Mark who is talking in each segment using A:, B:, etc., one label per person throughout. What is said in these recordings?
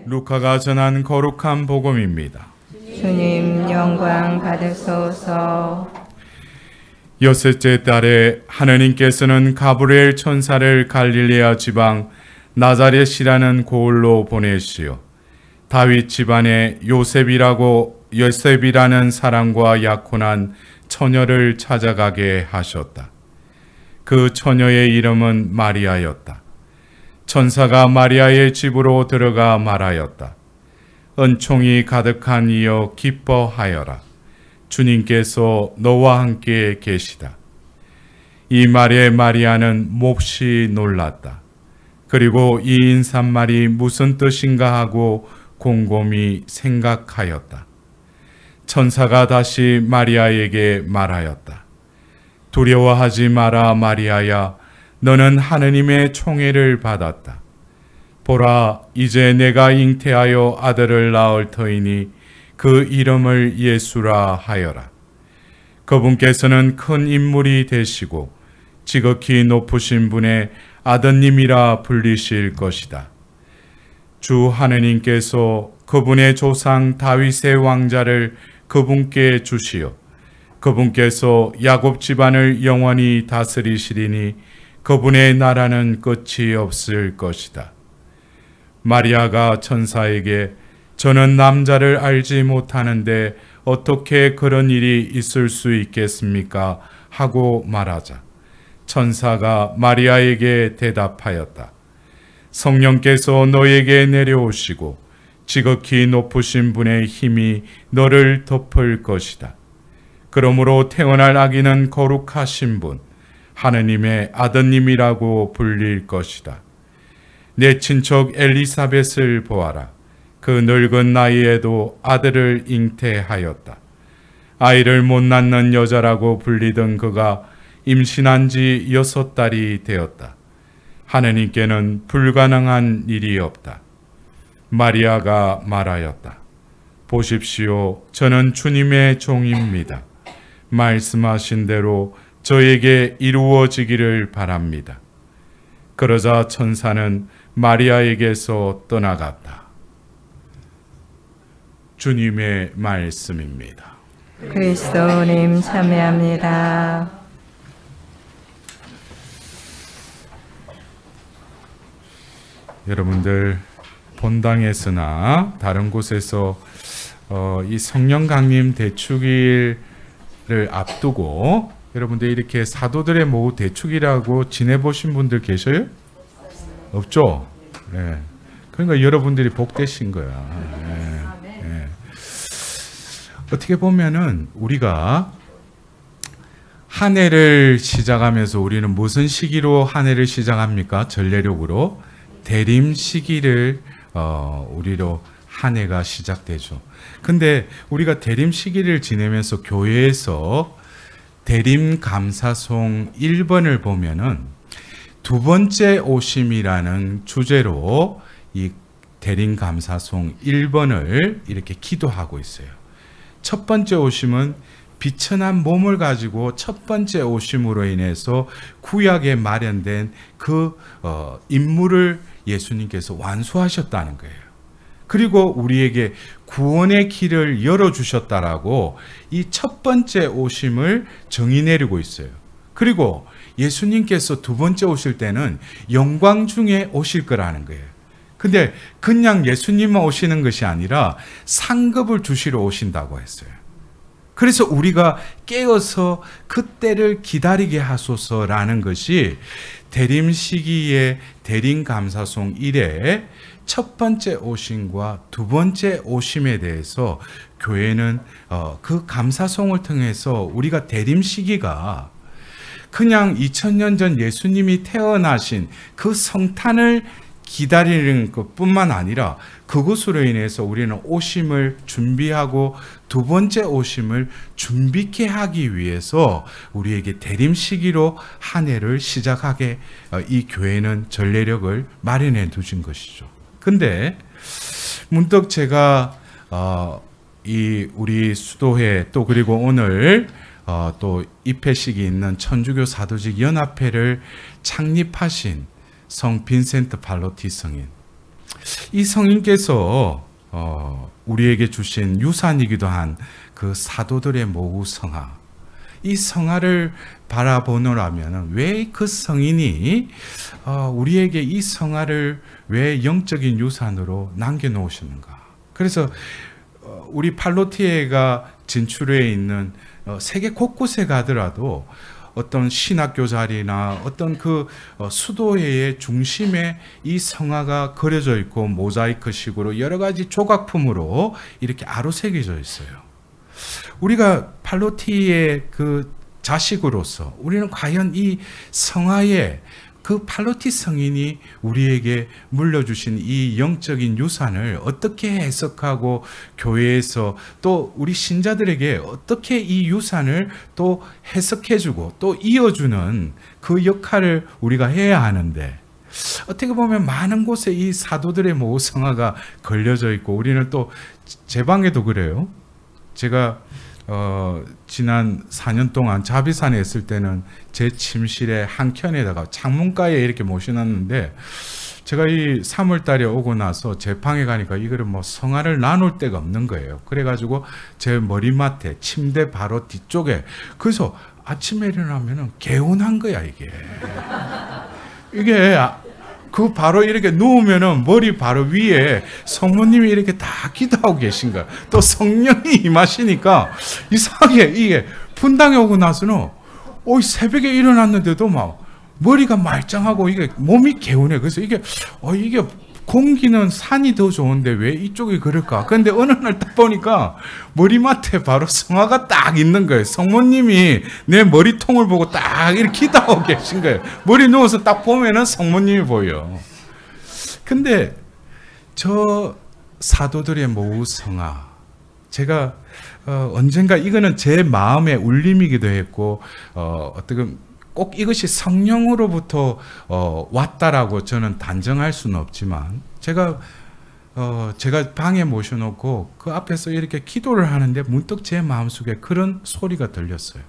A: 루카가 전한 거룩한 복음입니다.
B: 주님 영광 받으소서.
A: 여섯째 달에 하느님께서는 가브리엘 천사를 갈릴레아 지방 나자렛이라는 고을로 보내시어 다윗 집안의 요셉이라는 사람과 약혼한 처녀를 찾아가게 하셨다. 그 처녀의 이름은 마리아였다. 천사가 마리아의 집으로 들어가 말하였다. 은총이 가득한 이여 기뻐하여라. 주님께서 너와 함께 계시다. 이 말에 마리아는 몹시 놀랐다. 그리고 이 인사말이 무슨 뜻인가 하고 곰곰이 생각하였다. 천사가 다시 마리아에게 말하였다. 두려워하지 마라 마리아야. 너는 하느님의 총애를 받았다. 보라, 이제 내가 잉태하여 아들을 낳을 터이니 그 이름을 예수라 하여라. 그분께서는 큰 인물이 되시고 지극히 높으신 분의 아드님이라 불리실 것이다. 주 하느님께서 그분의 조상 다윗의 왕자를 그분께 주시어 그분께서 야곱 집안을 영원히 다스리시리니 그분의 나라는 끝이 없을 것이다. 마리아가 천사에게 저는 남자를 알지 못하는데 어떻게 그런 일이 있을 수 있겠습니까? 하고 말하자 천사가 마리아에게 대답하였다. 성령께서 너에게 내려오시고 지극히 높으신 분의 힘이 너를 덮을 것이다. 그러므로 태어날 아기는 거룩하신 분, 하느님의 아드님이라고 불릴 것이다. 내 친척 엘리사벳을 보아라. 그 늙은 나이에도 아들을 잉태하였다. 아이를 못 낳는 여자라고 불리던 그가 임신한 지 6달이 되었다. 하느님께는 불가능한 일이 없다. 마리아가 말하였다. 보십시오. 저는 주님의 종입니다. 말씀하신 대로 저에게 이루어지기를 바랍니다. 그러자 천사는 마리아에게서 떠나갔다. 주님의 말씀입니다.
B: 그리스도님 참여합니다.
A: 여러분들 본당에서나 다른 곳에서 이 성령 강림 대축일을 앞두고 여러분들 이렇게 사도들의 모후 대축이라고 지내보신 분들 계셔요? 없죠? 네. 그러니까 여러분들이 복되신 거야. 네. 네. 어떻게 보면은 우리가 한 해를 시작하면서 우리는 무슨 시기로 한 해를 시작합니까? 전례력으로 대림 시기를 우리로 한 해가 시작되죠. 근데 우리가 대림 시기를 지내면서 교회에서 대림 감사송 1번을 보면은 두 번째 오심이라는 주제로 이 대림 감사송 1번을 이렇게 기도하고 있어요. 첫 번째 오심은 비천한 몸을 가지고 첫 번째 오심으로 인해서 구약에 마련된 그 임무를 예수님께서 완수하셨다는 거예요. 그리고 우리에게 구원의 길을 열어주셨다라고 이 첫 번째 오심을 정의 내리고 있어요. 그리고 예수님께서 두 번째 오실 때는 영광 중에 오실 거라는 거예요. 근데 그냥 예수님만 오시는 것이 아니라 상급을 주시러 오신다고 했어요. 그래서 우리가 깨어서 그때를 기다리게 하소서라는 것이 대림 시기의 대림 감사송 1의 첫 번째 오심과 두 번째 오심에 대해서 교회는 그 감사송을 통해서 우리가 대림 시기가 그냥 2000년 전 예수님이 태어나신 그 성탄을 기다리는 것뿐만 아니라 그것으로 인해서 우리는 오심을 준비하고 두 번째 오심을 준비케 하기 위해서 우리에게 대림 시기로 한 해를 시작하게 이 교회는 전례력을 마련해 두신 것이죠. 근데 문득 제가 이 우리 수도회 또 그리고 오늘 또 입회식이 있는 천주교 사도직 연합회를 창립하신 성 빈센트 팔로티 성인 이 성인께서 우리에게 주신 유산이기도 한 그 사도들의 모후 성화, 이 성화를 바라보노라면 왜 그 성인이 우리에게 이 성화를 왜 영적인 유산으로 남겨놓으시는가? 그래서 우리 팔로티에가 진출해 있는 세계 곳곳에 가더라도 어떤 신학교 자리나 어떤 그 수도회의 중심에 이 성화가 그려져 있고 모자이크식으로 여러 가지 조각품으로 이렇게 아로새겨져 있어요. 우리가 팔로티의 그 자식으로서 우리는 과연 이 성화의 그 팔로티 성인이 우리에게 물려주신 이 영적인 유산을 어떻게 해석하고 교회에서 또 우리 신자들에게 어떻게 이 유산을 또 해석해주고 또 이어주는 그 역할을 우리가 해야 하는데, 어떻게 보면 많은 곳에 이 사도들의 모후 성화가 걸려져 있고, 우리는 또 제 방에도 그래요. 제가 지난 4년 동안 자비산에 있을 때는 제 침실의 한 켠에다가 창문가에 이렇게 모셔놨는데, 제가 이 3월 달에 오고 나서 제 방에 가니까 이거를 뭐 성화를 나눌 데가 없는 거예요. 그래가지고 제 머리맡에 침대 바로 뒤쪽에, 그래서 아침에 일어나면은 개운한 거야 이게. 이게 그 바로 이렇게 누우면은 머리 바로 위에 성모님이 이렇게 다 기도하고 계신 거야. 또 성령이 임하시니까 이상하게 이게 분당에 오고 나서는 새벽에 일어났는데도 막 머리가 말짱하고 이게 몸이 개운해. 그래서 이게 공기는 산이 더 좋은데 왜 이쪽이 그럴까? 근데 어느 날 딱 보니까 머리맡에 바로 성화가 딱 있는 거예요. 성모님이 내 머리통을 보고 딱 이렇게 기도하고 계신 거예요. 머리 누워서 딱 보면은 성모님이 보여. 근데 저 사도들의 모후 성화, 제가 언젠가 이거는 제 마음의 울림이기도 했고, 어떻게 꼭 이것이 성령으로부터 왔다라고 저는 단정할 수는 없지만, 제가 방에 모셔놓고 그 앞에서 이렇게 기도를 하는데 문득 제 마음속에 그런 소리가 들렸어요.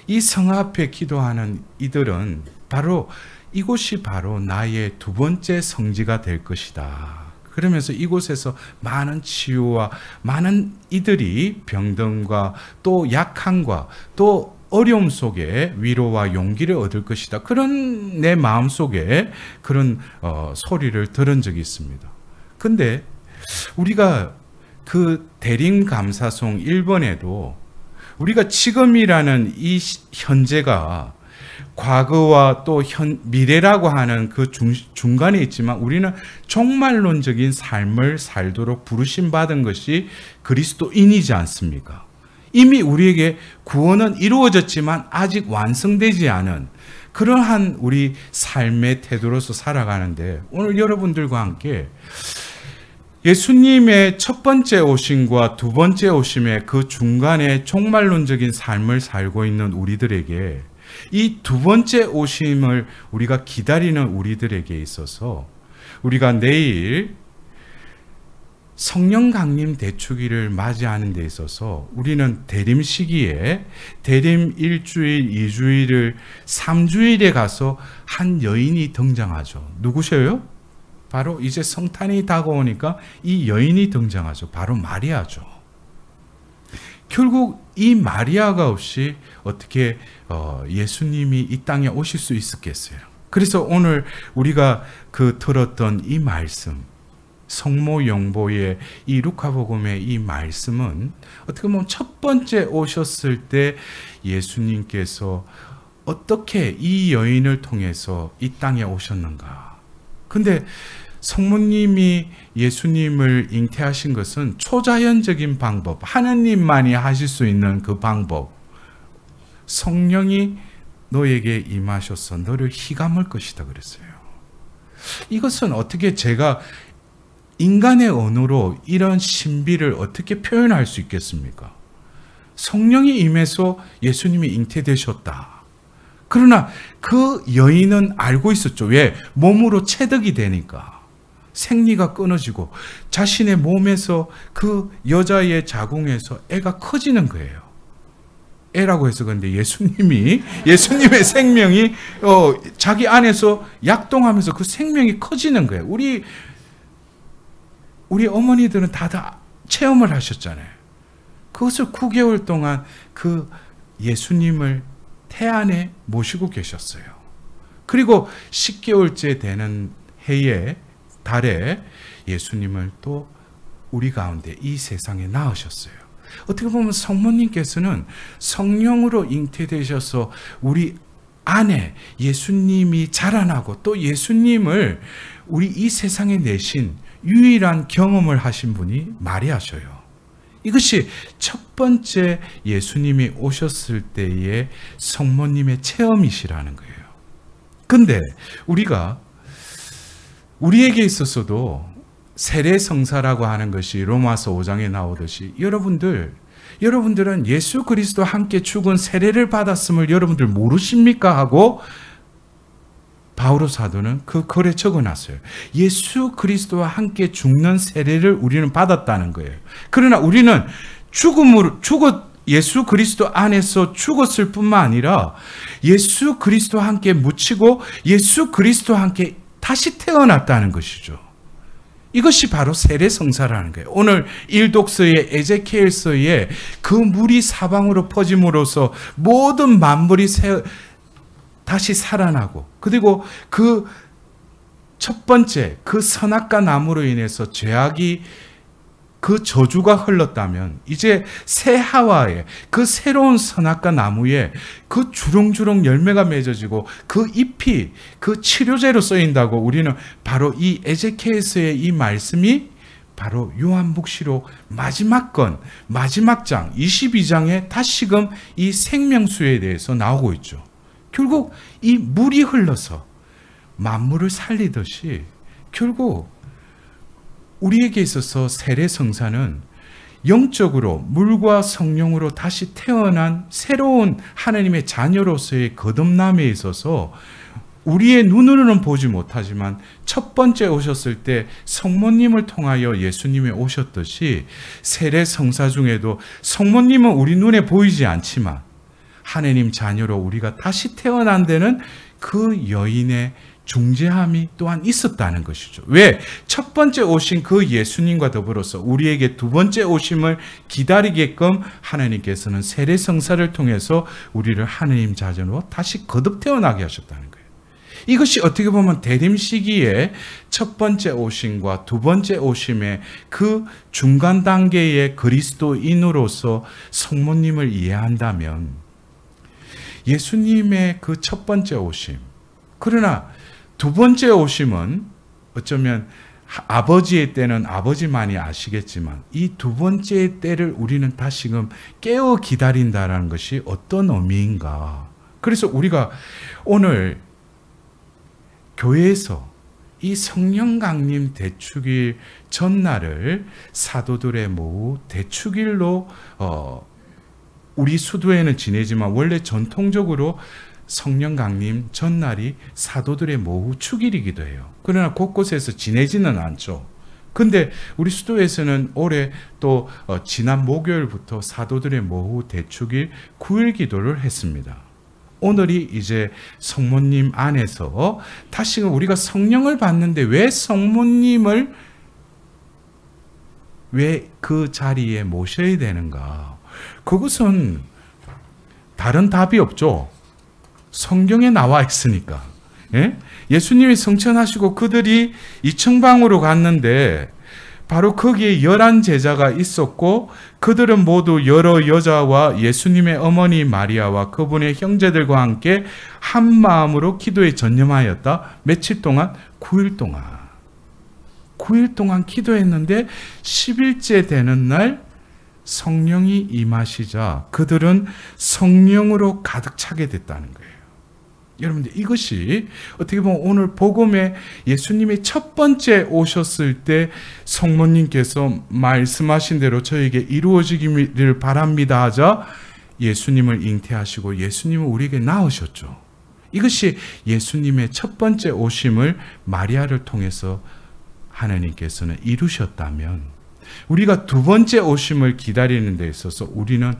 A: 이 성화 앞에 기도하는 이들은 바로 이곳이 바로 나의 두 번째 성지가 될 것이다. 그러면서 이곳에서 많은 치유와 많은 이들이 병든과 또 약함과 또 어려움 속에 위로와 용기를 얻을 것이다. 그런 내 마음속에 그런 소리를 들은 적이 있습니다. 근데 우리가 그 대림 감사송 1번에도 우리가 지금이라는 이 현재가 과거와 또 미래라고 하는 그 중간에 있지만, 우리는 종말론적인 삶을 살도록 부르심 받은 것이 그리스도인이지 않습니까? 이미 우리에게 구원은 이루어졌지만 아직 완성되지 않은 그러한 우리 삶의 태도로서 살아가는데, 오늘 여러분들과 함께 예수님의 첫 번째 오심과 두 번째 오심의 그 중간에 종말론적인 삶을 살고 있는 우리들에게, 이 두 번째 오심을 우리가 기다리는 우리들에게 있어서 우리가 내일 성령 강림 대축일을 맞이하는 데 있어서 우리는 대림 시기에 대림 1주일, 2주일을 3주일에 가서 한 여인이 등장하죠. 누구셔요? 바로 이제 성탄이 다가오니까 이 여인이 등장하죠. 바로 마리아죠. 결국 이 마리아가 없이 어떻게 예수님이 이 땅에 오실 수 있었겠어요? 그래서 오늘 우리가 들었던 이 말씀, 성모 영보의 이 루카복음의 이 말씀은 어떻게 보면 첫 번째 오셨을 때 예수님께서 어떻게 이 여인을 통해서 이 땅에 오셨는가. 근데 성모님이 예수님을 잉태하신 것은 초자연적인 방법, 하느님만이 하실 수 있는 그 방법, 성령이 너에게 임하셔서 너를 휘감을 것이다 그랬어요. 이것은 어떻게 제가 인간의 언어로 이런 신비를 어떻게 표현할 수 있겠습니까? 성령이 임해서 예수님이 잉태되셨다. 그러나 그 여인은 알고 있었죠. 왜? 몸으로 체득이 되니까. 생리가 끊어지고 자신의 몸에서 그 여자의 자궁에서 애가 커지는 거예요. 애라고 해서 그런데 예수님의 생명이 자기 안에서 약동하면서 그 생명이 커지는 거예요. 우리 우리 어머니들은 다 체험을 하셨잖아요. 그것을 9개월 동안 그 예수님을 태 안에 모시고 계셨어요. 그리고 10개월째 되는 해에, 달에 예수님을 또 우리 가운데 이 세상에 낳으셨어요. 어떻게 보면 성모님께서는 성령으로 잉태되셔서 우리 안에 예수님이 자라나고 또 예수님을 우리 이 세상에 내신 유일한 경험을 하신 분이 마리아셔요. 이것이 첫 번째 예수님이 오셨을 때의 성모님의 체험이시라는 거예요. 근데 우리에게 있어서도 세례성사라고 하는 것이 로마서 5장에 나오듯이 여러분들은 예수 그리스도와 함께 죽은 세례를 받았음을 여러분들 모르십니까? 하고 바오로 사도는 그 글에 적어놨어요. 예수 그리스도와 함께 죽는 세례를 우리는 받았다는 거예요. 그러나 우리는 예수 그리스도 안에서 죽었을 뿐만 아니라 예수 그리스도와 함께 묻히고 예수 그리스도와 함께 다시 태어났다는 것이죠. 이것이 바로 세례성사라는 거예요. 오늘 일독서의 에제키엘서에 그 물이 사방으로 퍼짐으로써 모든 만물이 다시 살아나고, 그리고 그 첫 번째 그 선악과 나무로 인해서 죄악이 그 저주가 흘렀다면 이제 새 하와에 그 새로운 선악과 나무에 그 주렁주렁 열매가 맺어지고 그 잎이 그 치료제로 쓰인다고 우리는 바로 이 에제키엘서의 이 말씀이 바로 요한복시록 마지막 장 22장에 다시금 이 생명수에 대해서 나오고 있죠. 결국 이 물이 흘러서 만물을 살리듯이 결국 우리에게 있어서 세례성사는 영적으로 물과 성령으로 다시 태어난 새로운 하나님의 자녀로서의 거듭남에 있어서 우리의 눈으로는 보지 못하지만 첫 번째 오셨을 때 성모님을 통하여 예수님이 오셨듯이 세례성사 중에도 성모님은 우리 눈에 보이지 않지만 하나님 자녀로 우리가 다시 태어난 데는 그 여인의 중재함이 또한 있었다는 것이죠. 왜? 첫 번째 오신 그 예수님과 더불어서 우리에게 두 번째 오심을 기다리게끔 하나님께서는 세례성사를 통해서 우리를 하나님 자녀로 다시 거듭 태어나게 하셨다는 거예요. 이것이 어떻게 보면 대림 시기에 첫 번째 오심과 두 번째 오심의 그 중간 단계의 그리스도인으로서 성모님을 이해한다면 예수님의 그 첫 번째 오심, 그러나 두 번째 오심은 어쩌면 아버지의 때는 아버지만이 아시겠지만 이 두 번째 때를 우리는 다시금 깨어 기다린다는 것이 어떤 의미인가. 그래서 우리가 오늘 교회에서 이 성령 강림 대축일 전날을 사도들의 모후 대축일로 우리 수도에는 지내지만 원래 전통적으로 성령 강림 전날이 사도들의 모후 축일이기도 해요. 그러나 곳곳에서 지내지는 않죠. 근데 우리 수도에서는 올해 또 지난 목요일부터 사도들의 모후 대축일 9일 기도를 했습니다. 오늘이 이제 성모님 안에서 다시금 우리가 성령을 받는데 왜 성모님을 왜 그 자리에 모셔야 되는가? 그것은 다른 답이 없죠. 성경에 나와 있으니까. 예? 예수님이 성천하시고 그들이 이층방으로 갔는데 바로 거기에 11 제자가 있었고 그들은 모두 여러 여자와 예수님의 어머니 마리아와 그분의 형제들과 함께 한 마음으로 기도에 전념하였다. 며칠 동안? 9일 동안. 9일 동안 기도했는데 10일째 되는 날 성령이 임하시자 그들은 성령으로 가득 차게 됐다는 거예요. 여러분들 이것이 어떻게 보면 오늘 복음에 예수님이 첫 번째 오셨을 때 성모님께서 말씀하신 대로 저에게 이루어지기를 바랍니다 하자 예수님을 잉태하시고 예수님을 우리에게 낳으셨죠. 이것이 예수님의 첫 번째 오심을 마리아를 통해서 하나님께서는 이루셨다면 우리가 두 번째 오심을 기다리는 데 있어서 우리는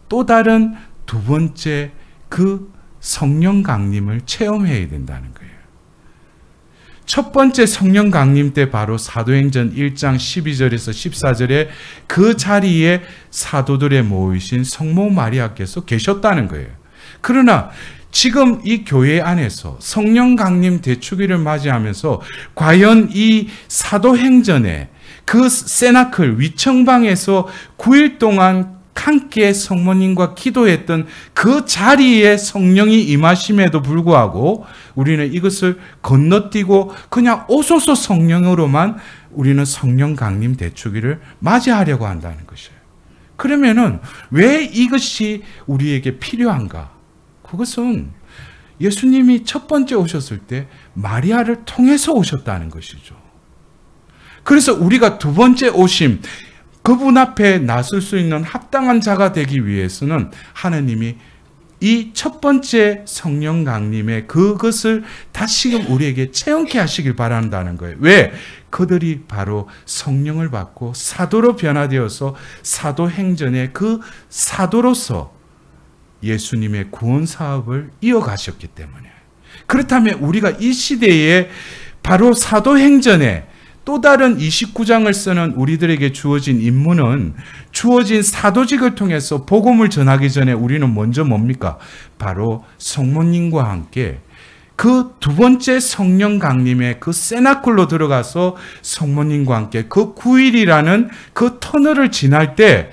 A: 또 다른 두 번째 그 성령 강림을 체험해야 된다는 거예요. 첫 번째 성령 강림 때 바로 사도행전 1장 12절에서 14절에 그 자리에 사도들의 모이신 성모 마리아께서 계셨다는 거예요. 그러나 지금 이 교회 안에서 성령 강림 대축일을 맞이하면서 과연 이 사도행전에 그 세나클 위청방에서 9일 동안 함께 성모님과 기도했던 그 자리에 성령이 임하심에도 불구하고 우리는 이것을 건너뛰고 그냥 오소서 성령으로만 우리는 성령 강림 대축일을 맞이하려고 한다는 것이에요. 그러면은 왜 이것이 우리에게 필요한가? 그것은 예수님이 첫 번째 오셨을 때 마리아를 통해서 오셨다는 것이죠. 그래서 우리가 두 번째 오심, 그분 앞에 나설 수 있는 합당한 자가 되기 위해서는 하나님이 이 첫 번째 성령 강림의 그것을 다시금 우리에게 체험케 하시길 바란다는 거예요. 왜? 그들이 바로 성령을 받고 사도로 변화되어서 사도행전의 그 사도로서 예수님의 구원 사업을 이어가셨기 때문에. 그렇다면 우리가 이 시대에 바로 사도행전에 또 다른 29장을 쓰는 우리들에게 주어진 임무는 주어진 사도직을 통해서 복음을 전하기 전에 우리는 먼저 뭡니까? 바로 성모님과 함께 그 두 번째 성령 강림의 그 세나클로 들어가서 성모님과 함께 그 9일이라는 그 터널을 지날 때,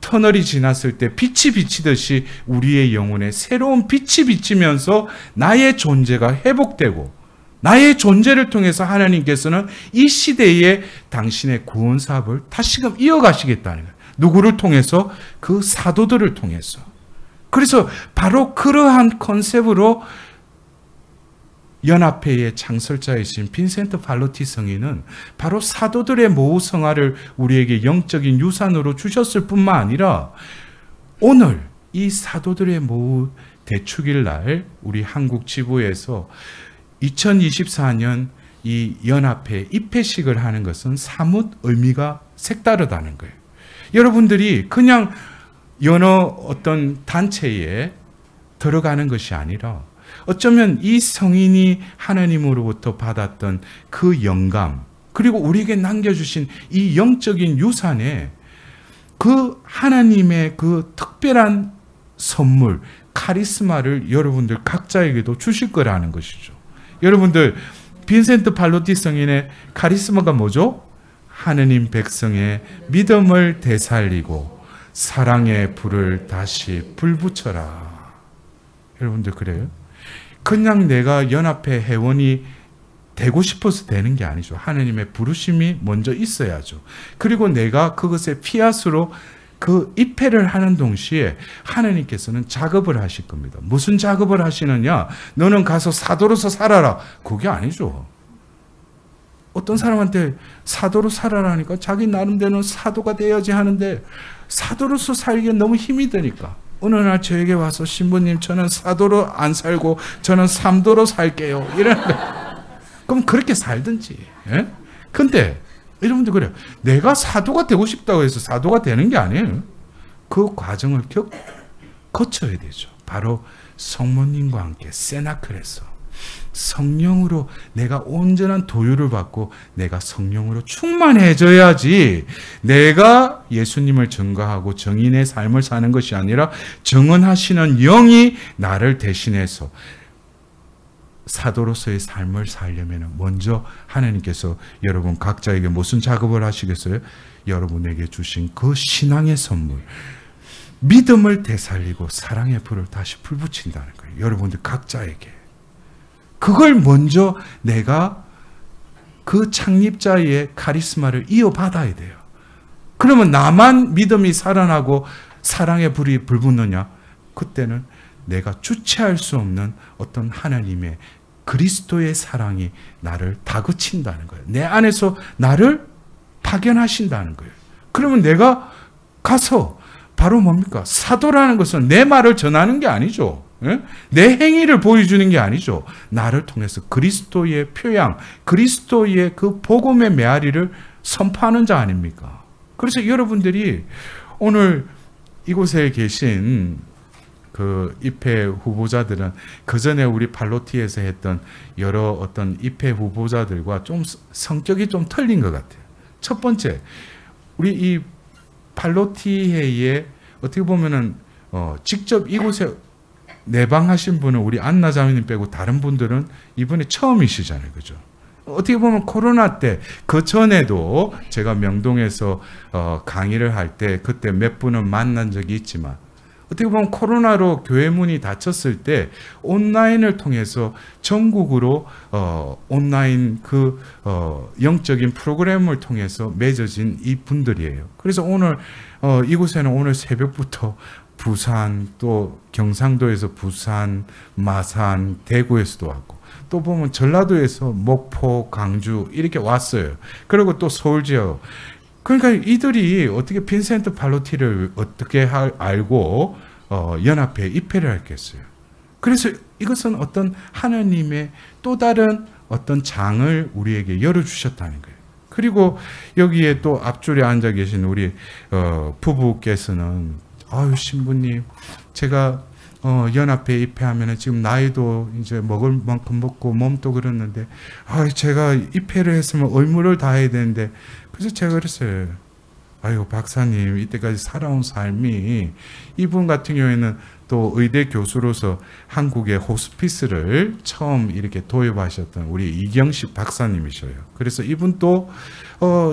A: 터널이 지났을 때 빛이 비치듯이 우리의 영혼에 새로운 빛이 비치면서 나의 존재가 회복되고 나의 존재를 통해서 하나님께서는 이 시대에 당신의 구원 사업을 다시금 이어가시겠다는 거예요. 누구를 통해서? 그 사도들을 통해서. 그래서 바로 그러한 컨셉으로 연합회의 창설자이신 빈센트 팔로티 성인은 바로 사도들의 모성화를 우리에게 영적인 유산으로 주셨을 뿐만 아니라 오늘 이 사도들의 모후 대축일 날 우리 한국 지부에서 2024년 이 연합회 입회식을 하는 것은 사뭇 의미가 색다르다는 거예요. 여러분들이 그냥 여느 어떤 단체에 들어가는 것이 아니라 어쩌면 이 성인이 하나님으로부터 받았던 그 영감, 그리고 우리에게 남겨주신 이 영적인 유산에 그 하나님의 그 특별한 선물, 카리스마를 여러분들 각자에게도 주실 거라는 것이죠. 여러분들, 빈센트 팔로티 성인의 카리스마가 뭐죠? 하느님 백성의 믿음을 되살리고 사랑의 불을 다시 불붙여라. 여러분들 그래요? 그냥 내가 연합회 회원이 되고 싶어서 되는 게 아니죠. 하느님의 부르심이 먼저 있어야죠. 그리고 내가 그것의 피앗으로 그 입회를 하는 동시에 하나님께서는 작업을 하실 겁니다. 무슨 작업을 하시느냐? 너는 가서 사도로서 살아라. 그게 아니죠. 어떤 사람한테 사도로 살아라니까 자기 나름대로는 사도가 되어야지 하는데 사도로서 살기엔 너무 힘이 드니까 어느 날 저에게 와서 신부님 저는 사도로 안 살고 저는 삼도로 살게요. 이러는 거예요. 그럼 그렇게 살든지. 예? 근데 여러분들 그래요. 내가 사도가 되고 싶다고 해서 사도가 되는 게 아니에요. 그 과정을 거쳐야 되죠. 바로 성모님과 함께 세나클에서 성령으로 내가 온전한 도유를 받고 내가 성령으로 충만해져야지 내가 예수님을 증거하고 정인의 삶을 사는 것이 아니라 정언하시는 영이 나를 대신해서 사도로서의 삶을 살려면 먼저 하나님께서 여러분 각자에게 무슨 작업을 하시겠어요? 여러분에게 주신 그 신앙의 선물, 믿음을 되살리고 사랑의 불을 다시 불붙인다는 거예요. 여러분들 각자에게. 그걸 먼저 내가 그 창립자의 카리스마를 이어받아야 돼요. 그러면 나만 믿음이 살아나고 사랑의 불이 불붙느냐? 그때는 내가 주체할 수 없는 어떤 하나님의 그리스도의 사랑이 나를 다그친다는 거예요. 내 안에서 나를 파견하신다는 거예요. 그러면 내가 가서 바로 뭡니까? 사도라는 것은 내 말을 전하는 게 아니죠. 내 행위를 보여주는 게 아니죠. 나를 통해서 그리스도의 표양, 그리스도의 그 복음의 메아리를 선포하는 자 아닙니까? 그래서 여러분들이 오늘 이곳에 계신 그 입회 후보자들은 그 전에 우리 팔로티에서 했던 여러 어떤 입회 후보자들과 좀 성격이 좀 틀린 것 같아요. 첫 번째, 우리 이 팔로티 회의에 어떻게 보면은 직접 이곳에 내방하신 분은 우리 안나 자매님 빼고 다른 분들은 이번에 처음이시잖아요, 그죠? 어떻게 보면 코로나 때 그 전에도 제가 명동에서 강의를 할 때 그때 몇 분은 만난 적이 있지만 어떻게 보면 코로나로 교회 문이 닫혔을 때 온라인을 통해서 전국으로 온라인 그 영적인 프로그램을 통해서 맺어진 이 분들이에요. 그래서 오늘 이곳에는 오늘 새벽부터 부산 또 경상도에서 부산, 마산, 대구에서도 왔고 또 보면 전라도에서 목포, 강주 이렇게 왔어요. 그리고 또 서울 지역. 그러니까 이들이 어떻게 빈센트 팔로티를 어떻게 알고 연합회에 입회를 했겠어요. 그래서 이것은 어떤 하나님의 또 다른 어떤 장을 우리에게 열어주셨다는 거예요. 그리고 여기에 또 앞줄에 앉아 계신 우리 부부께서는 아유 신부님 제가 연합회에 입회하면 지금 나이도 이제 먹을 만큼 먹고 몸도 그렇는데 제가 입회를 했으면 의무를 다해야 되는데 그래서 제가 그랬어요. 아유 박사님 이때까지 살아온 삶이 이분 같은 경우에는 또 의대 교수로서 한국의 호스피스를 처음 이렇게 도입하셨던 우리 이경식 박사님이셔요. 그래서 이분도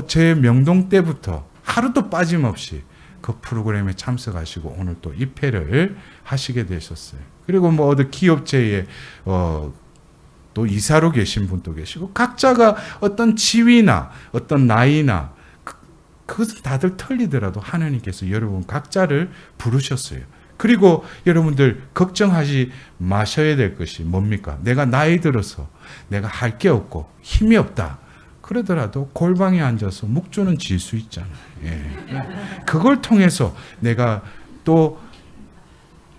A: 제 명동 때부터 하루도 빠짐없이 그 프로그램에 참석하시고 오늘 또 입회를 하시게 되셨어요. 그리고 뭐 어디 기업체에 또 이사로 계신 분도 계시고 각자가 어떤 지위나 어떤 나이나 그것은 다들 틀리더라도 하나님께서 여러분 각자를 부르셨어요. 그리고 여러분들 걱정하지 마셔야 될 것이 뭡니까? 내가 나이 들어서 내가 할 게 없고 힘이 없다. 그러더라도 골방에 앉아서 묵주는 질 수 있잖아요. 예. 그걸 통해서 내가 또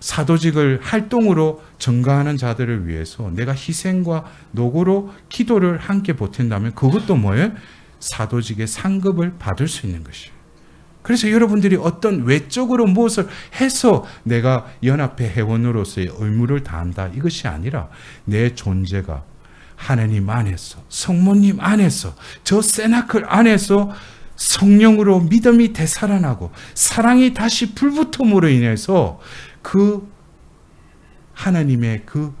A: 사도직을 활동으로 증가하는 자들을 위해서 내가 희생과 노고로 기도를 함께 보탠다면 그것도 뭐예요? 사도직의 상급을 받을 수 있는 것이에요. 그래서 여러분들이 어떤 외적으로 무엇을 해서 내가 연합회 회원으로서의 의무를 다한다 이것이 아니라 내 존재가 하나님 안에서 성모님 안에서 저 세나클 안에서 성령으로 믿음이 되살아나고 사랑이 다시 불붙음으로 인해서 그 하나님의 그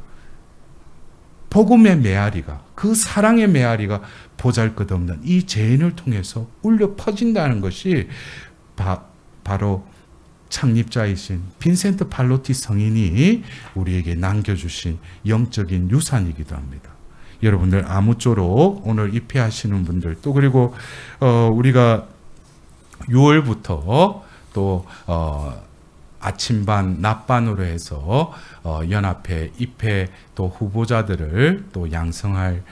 A: 복음의 메아리가 그 사랑의 메아리가 보잘것없는 이 죄인을 통해서 울려 퍼진다는 것이 바로 창립자이신 빈센트 팔로티 성인이 우리에게 남겨주신 영적인 유산이기도 합니다. 여러분들 아무쪼록 오늘 입회하시는 분들 또 그리고 우리가 6월부터 또 아침반, 낮반으로 해서 연합회, 입회 또 후보자들을 또 양성할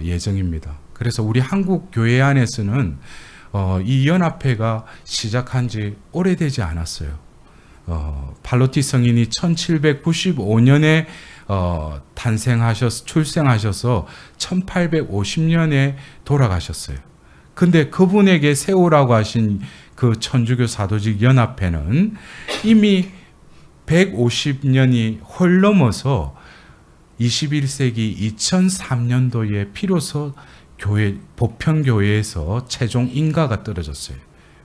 A: 예정입니다. 그래서 우리 한국 교회 안에서는 이 연합회가 시작한 지 오래되지 않았어요. 팔로티 성인이 1795년에 출생하셔서 1850년에 돌아가셨어요. 근데 그분에게 세우라고 하신 그 천주교 사도직 연합회는 이미 150년이 헐 넘어서 21세기 2003년도에 비로소 보편교회에서 최종 인가가 떨어졌어요.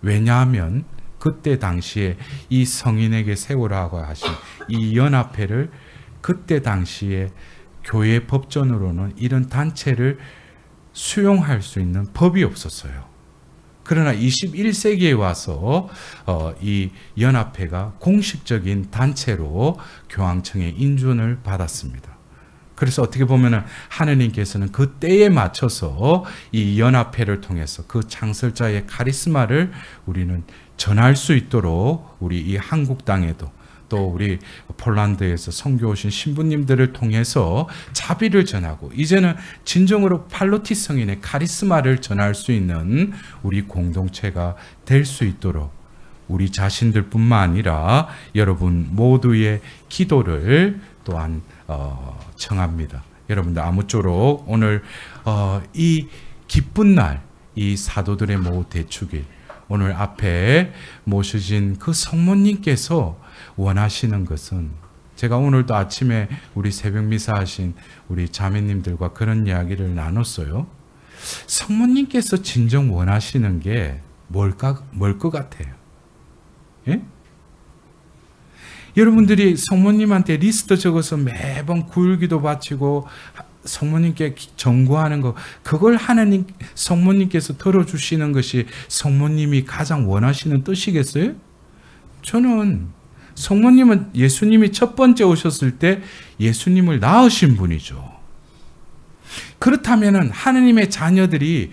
A: 왜냐하면 그때 당시에 이 성인에게 세우라고 하신 이 연합회를 그때 당시에 교회 법전으로는 이런 단체를 수용할 수 있는 법이 없었어요. 그러나 21세기에 와서 이 연합회가 공식적인 단체로 교황청의 인준을 받았습니다. 그래서 어떻게 보면 하느님께서는 그 때에 맞춰서 이 연합회를 통해서 그 창설자의 카리스마를 우리는 전할 수 있도록 우리 이 한국 땅에도 또 우리 폴란드에서 선교 오신 신부님들을 통해서 자비를 전하고 이제는 진정으로 팔로티 성인의 카리스마를 전할 수 있는 우리 공동체가 될 수 있도록 우리 자신들뿐만 아니라 여러분 모두의 기도를 또한 청합니다. 여러분들 아무쪼록 오늘 이 기쁜 날, 이 사도들의 모후 대축일 오늘 앞에 모셔진 그 성모님께서 원하시는 것은 제가 오늘도 아침에 우리 새벽 미사 하신 우리 자매님들과 그런 이야기를 나눴어요. 성모님께서 진정 원하시는 게 뭘 것 같아요? 예? 여러분들이 성모님한테 리스트 적어서 매번 구일기도 바치고 성모님께 전구하는 거, 그걸 하나님 성모님께서 들어주시는 것이 성모님이 가장 원하시는 뜻이겠어요? 저는 성모님은 예수님이 첫 번째 오셨을 때 예수님을 낳으신 분이죠. 그렇다면 하느님의 자녀들이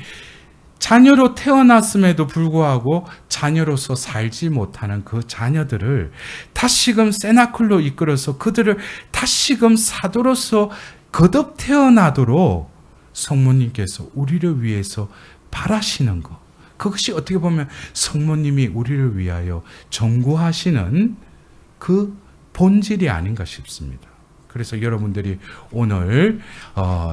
A: 자녀로 태어났음에도 불구하고 자녀로서 살지 못하는 그 자녀들을 다시금 세나클로 이끌어서 그들을 다시금 사도로서 거듭 태어나도록 성모님께서 우리를 위해서 바라시는 것, 그것이 어떻게 보면 성모님이 우리를 위하여 전구하시는 그 본질이 아닌가 싶습니다. 그래서 여러분들이 오늘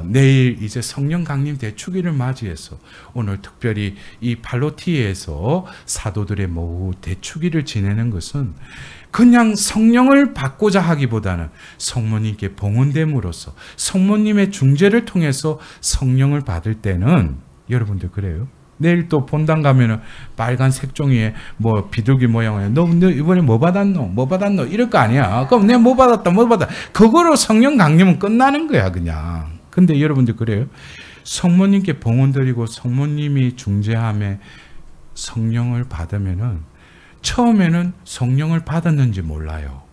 A: 내일 이제 성령 강림 대축일을 맞이해서 오늘 특별히 이 발로티에서 사도들의 모후 대축일을 지내는 것은 그냥 성령을 받고자 하기보다는 성모님께 봉헌됨으로써 성모님의 중재를 통해서 성령을 받을 때는 여러분들 그래요. 내일 또 본당 가면은 빨간 색종이에 뭐 비둘기 모양에 너 이번에 뭐 받았노? 뭐 받았노? 이럴 거 아니야. 그럼 내가 뭐 받았다, 뭐 받았다. 그거로 성령 강림은 끝나는 거야, 그냥. 근데 여러분들 그래요? 성모님께 봉헌 드리고 성모님이 중재함에 성령을 받으면은 처음에는 성령을 받았는지 몰라요.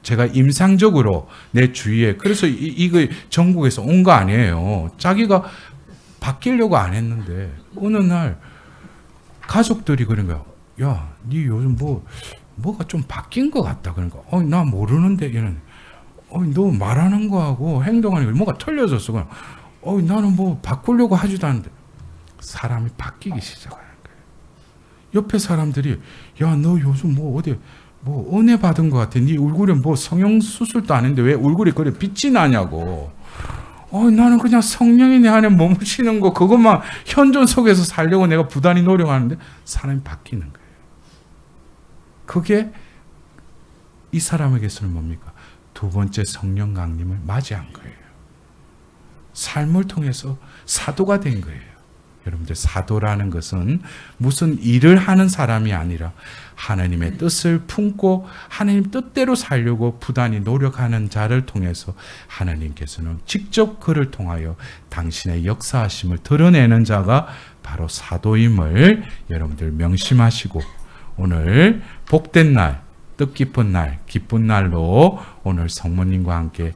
A: 제가 임상적으로 내 주위에, 그래서 이거 전국에서 온 거 아니에요. 자기가 바뀌려고 안 했는데 어느 날 가족들이 그런 거야. 야, 니 요즘 뭐가 좀 바뀐 것 같다. 그러니까 나 모르는데 이런. 너 말하는 거하고 행동하는 거 뭐가 틀려졌어. 그냥 나는 뭐 바꾸려고 하지도 않는데 사람이 바뀌기 시작하는 거예요. 옆에 사람들이 야, 너 요즘 뭐 어디 뭐 은혜 받은 것 같아. 네 얼굴에 뭐 성형 수술도 안 했는데 왜 얼굴이 그래 빛이 나냐고. 나는 그냥 성령이 내 안에 머무시는 거 그것만 현존 속에서 살려고 내가 부단히 노력하는데 사람이 바뀌는 거예요. 그게 이 사람에게서는 뭡니까? 두 번째 성령 강림을 맞이한 거예요. 삶을 통해서 사도가 된 거예요. 여러분들 사도라는 것은 무슨 일을 하는 사람이 아니라 하나님의 뜻을 품고 하나님 뜻대로 살려고 부단히 노력하는 자를 통해서 하나님께서는 직접 그를 통하여 당신의 역사하심을 드러내는 자가 바로 사도임을 여러분들 명심하시고 오늘 복된 날, 뜻깊은 날, 기쁜 날로 오늘 성모님과 함께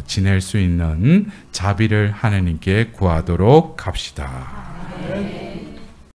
A: 지낼 수 있는 자비를 하나님께 구하도록 합시다.